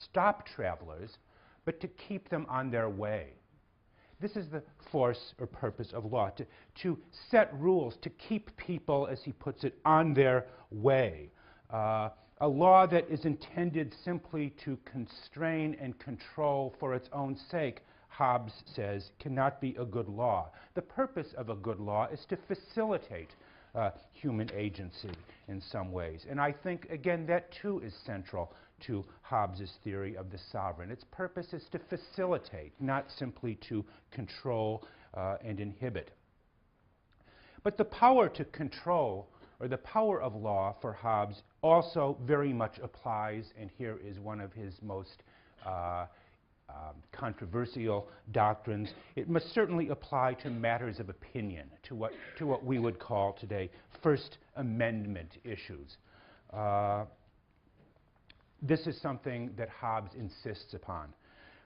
stop travelers, but to keep them on their way. This is the force or purpose of law, to set rules, to keep people, as he puts it, on their way. A law that is intended simply to constrain and control for its own sake, Hobbes says, cannot be a good law. The purpose of a good law is to facilitate human agency in some ways. And I think, again, that too is central to Hobbes' theory of the sovereign. Its purpose is to facilitate, not simply to control and inhibit. But the power to control, or the power of law for Hobbes, also very much applies, and here is one of his most controversial doctrines. It must certainly apply to matters of opinion, to what we would call today First Amendment issues. This is something that Hobbes insists upon.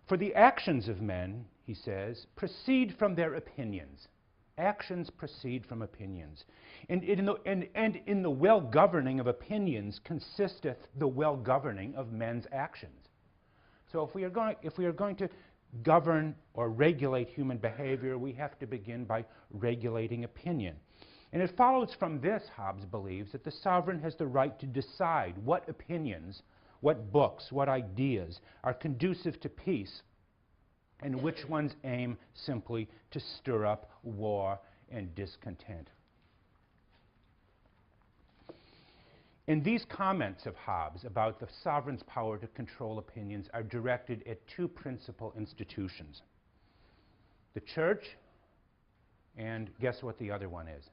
For the actions of men, he says, proceed from their opinions. Actions proceed from opinions. And in the well-governing of opinions consisteth the well-governing of men's actions. So if we are going to govern or regulate human behavior, we have to begin by regulating opinion. And it follows from this, Hobbes believes, that the sovereign has the right to decide what opinions, what books, what ideas are conducive to peace, and which ones aim simply to stir up war and discontent. And these comments of Hobbes about the sovereign's power to control opinions are directed at two principal institutions: the church, and guess what the other one is?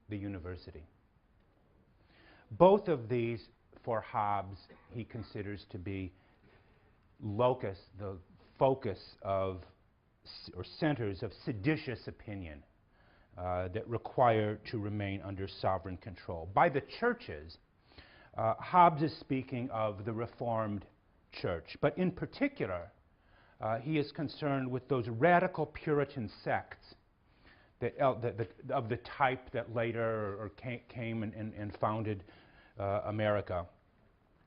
The university. Both of these, for Hobbes, he considers to be locus, the focus of, or centers of seditious opinion that require to remain under sovereign control. By the churches, Hobbes is speaking of the Reformed Church, but in particular, he is concerned with those radical Puritan sects that of the type that later came and founded America.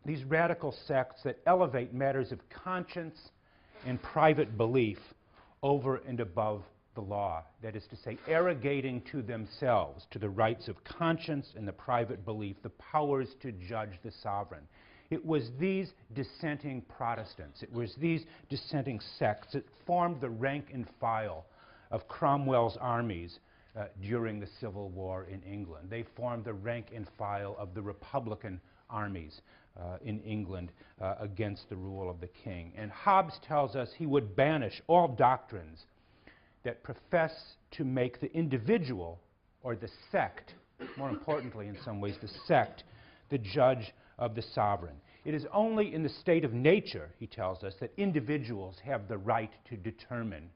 These radical sects that elevate matters of conscience and private belief over and above the law. That is to say, arrogating to themselves, to the rights of conscience and the private belief, the powers to judge the sovereign. It was these dissenting Protestants, it was these dissenting sects that formed the rank and file of Cromwell's armies during the Civil War in England. They formed the rank and file of the Republican armies in England against the rule of the king. And Hobbes tells us he would banish all doctrines that profess to make the individual or the sect, more importantly in some ways the sect, the judge of the sovereign. It is only in the state of nature, he tells us, that individuals have the right to determine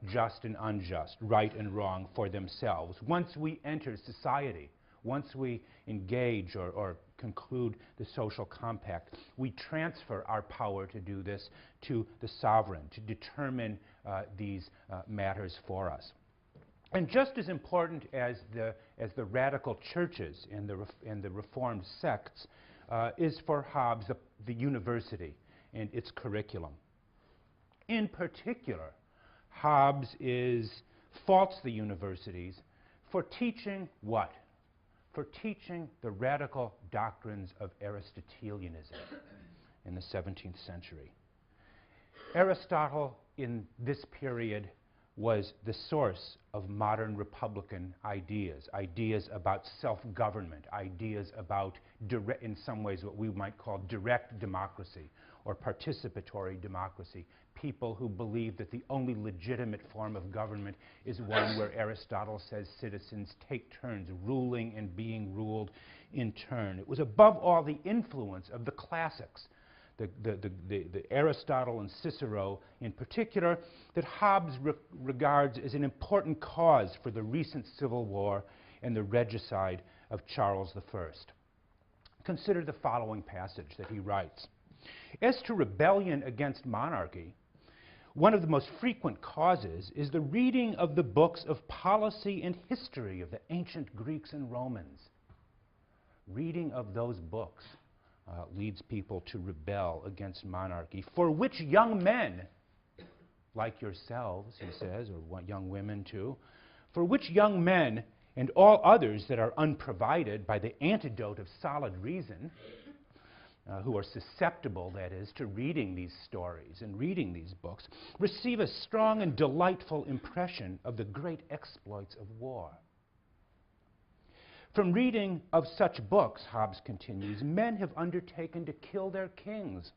just and unjust, right and wrong for themselves. Once we enter society, once we engage or conclude the social compact, we transfer our power to do this to the sovereign, to determine these matters for us. And just as important as the radical churches and the Reformed sects is for Hobbes the university and its curriculum. In particular, Hobbes faults the universities for teaching what? For teaching the radical doctrines of Aristotelianism in the 17th century. Aristotle, in this period, was the source of modern republican ideas, ideas about self-government, ideas about, in some ways, what we might call direct democracy or participatory democracy. People who believe that the only legitimate form of government is one where Aristotle says citizens take turns ruling and being ruled in turn. It was above all the influence of the classics, the Aristotle and Cicero in particular, that Hobbes regards as an important cause for the recent Civil War and the regicide of Charles I. Consider the following passage that he writes. As to rebellion against monarchy, one of the most frequent causes is the reading of the books of policy and history of the ancient Greeks and Romans. Reading of those books leads people to rebel against monarchy, for which young men, like yourselves, he says, or young women too, for which young men and all others that are unprovided by the antidote of solid reason, who are susceptible, that is, to reading these stories and reading these books, receive a strong and delightful impression of the great exploits of war. From reading of such books, Hobbes continues, men have undertaken to kill their kings,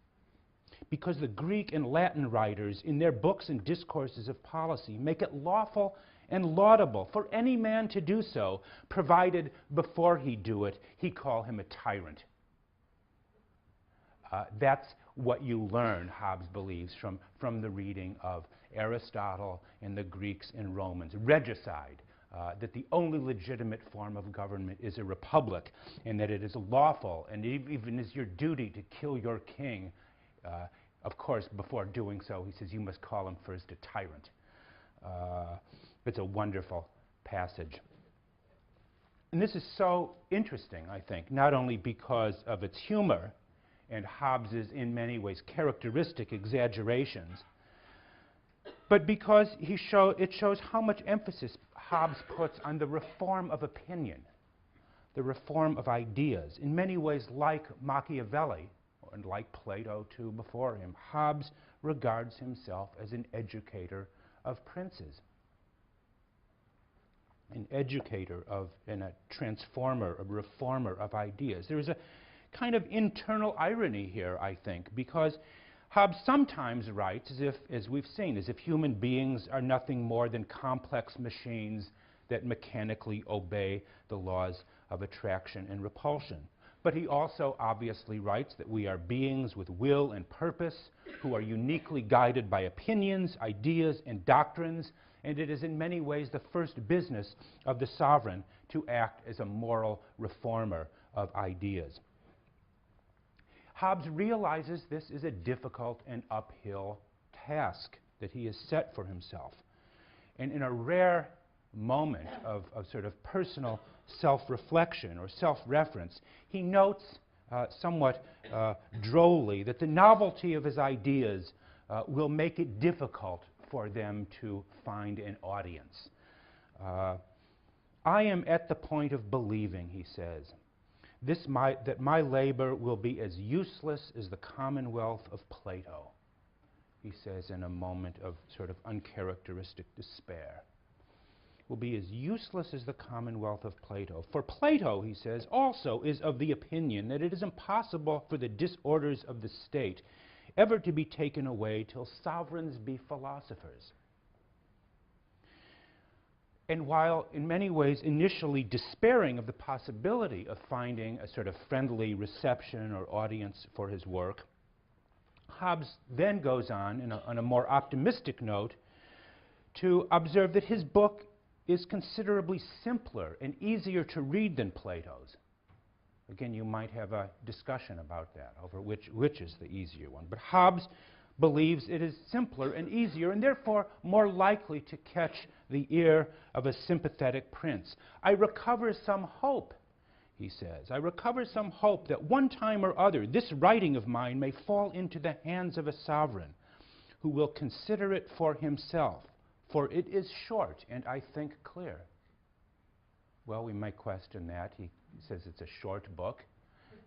because the Greek and Latin writers in their books and discourses of policy make it lawful and laudable for any man to do so, provided before he do it, he call him a tyrant. That's what you learn, Hobbes believes, from the reading of Aristotle and the Greeks and Romans. Regicide, that the only legitimate form of government is a republic, and that it is lawful, and even is your duty to kill your king. Of course, before doing so, he says, you must call him first a tyrant. It's a wonderful passage. And this is so interesting, I think, not only because of its humor and Hobbes's, in many ways, characteristic exaggerations, but because it shows how much emphasis Hobbes puts on the reform of opinion, the reform of ideas. In many ways, like Machiavelli, and like Plato too before him, Hobbes regards himself as an educator of princes, an educator of, and a transformer, a reformer of ideas. There is a kind of internal irony here, I think, because Hobbes sometimes writes, as we've seen, as if human beings are nothing more than complex machines that mechanically obey the laws of attraction and repulsion. But he also obviously writes that we are beings with will and purpose, who are uniquely guided by opinions, ideas, and doctrines, and it is in many ways the first business of the sovereign to act as a moral reformer of ideas. Hobbes realizes this is a difficult and uphill task that he has set for himself. And in a rare moment of sort of personal self-reflection or self-reference, he notes somewhat drolly that the novelty of his ideas will make it difficult for them to find an audience. I am at the point of believing, he says, that my labor will be as useless as the commonwealth of Plato, he says in a moment of sort of uncharacteristic despair. Will be as useless as the commonwealth of Plato. For Plato, he says, also is of the opinion that it is impossible for the disorders of the state ever to be taken away till sovereigns be philosophers. And while in many ways initially despairing of the possibility of finding a sort of friendly reception or audience for his work, Hobbes then goes on a more optimistic note to observe that his book is considerably simpler and easier to read than Plato's. Again, you might have a discussion about that, over which is the easier one. But Hobbes believes it is simpler and easier, and therefore more likely to catch the ear of a sympathetic prince. I recover some hope, he says. I recover some hope that one time or other this writing of mine may fall into the hands of a sovereign who will consider it for himself, for it is short and I think clear. Well, we might question that. He says it's a short book,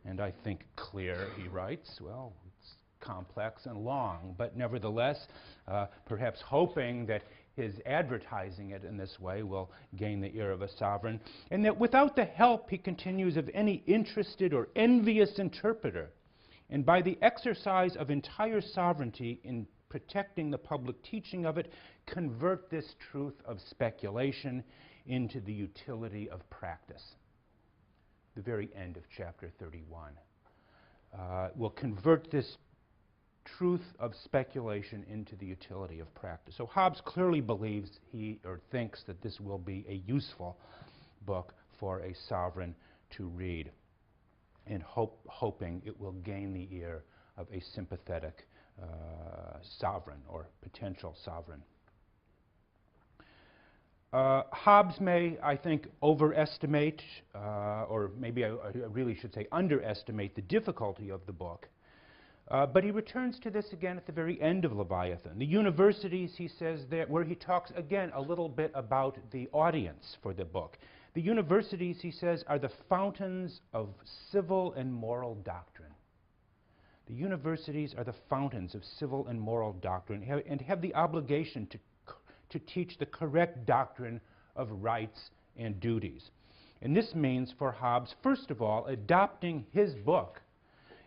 and I think clear, he writes. Well, it's complex and long, but nevertheless, perhaps hoping that his advertising it in this way will gain the ear of a sovereign, and that without the help, he continues, of any interested or envious interpreter, and by the exercise of entire sovereignty in protecting the public teaching of it, convert this truth of speculation into the utility of practice. The very end of chapter 31. Will convert this truth of speculation into the utility of practice. So Hobbes clearly believes or thinks that this will be a useful book for a sovereign to read, and hoping it will gain the ear of a sympathetic sovereign or potential sovereign. Hobbes may, I think, overestimate, or maybe I really should say underestimate the difficulty of the book. But he returns to this again at the very end of Leviathan. The universities, he says, where he talks again a little bit about the audience for the book. The universities, he says, are the fountains of civil and moral doctrine. The universities are the fountains of civil and moral doctrine and have the obligation to teach the correct doctrine of rights and duties. And this means for Hobbes, first of all, adopting his book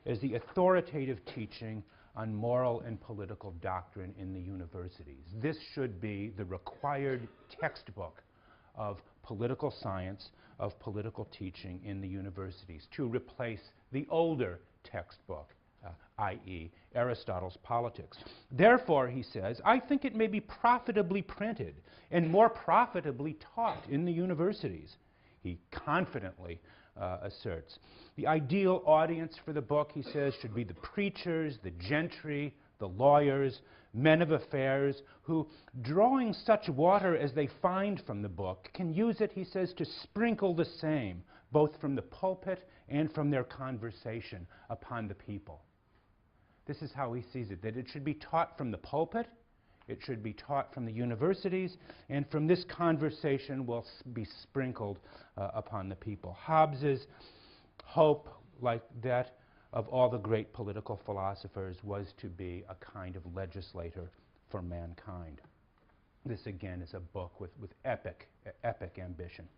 as the authoritative teaching on moral and political doctrine in the universities. This should be the required textbook of political science, of political teaching in the universities, to replace the older textbook, i.e. Aristotle's Politics. Therefore, he says, I think it may be profitably printed and more profitably taught in the universities. He confidently asserts. The ideal audience for the book, he says, should be the preachers, the gentry, the lawyers, men of affairs, who, drawing such water as they find from the book, can use it, he says, to sprinkle the same, both from the pulpit and from their conversation, upon the people. This is how he sees it, that it should be taught from the pulpit, it should be taught from the universities, and from this conversation will be sprinkled upon the people. Hobbes's hope, like that of all the great political philosophers, was to be a kind of legislator for mankind. This, again, is a book with epic ambition.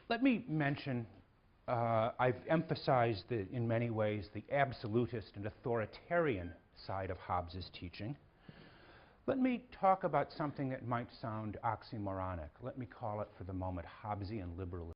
Let me mention, I've emphasized in many ways the absolutist and authoritarian side of Hobbes's teaching. Let me talk about something that might sound oxymoronic. Let me call it, for the moment, Hobbesian liberalism.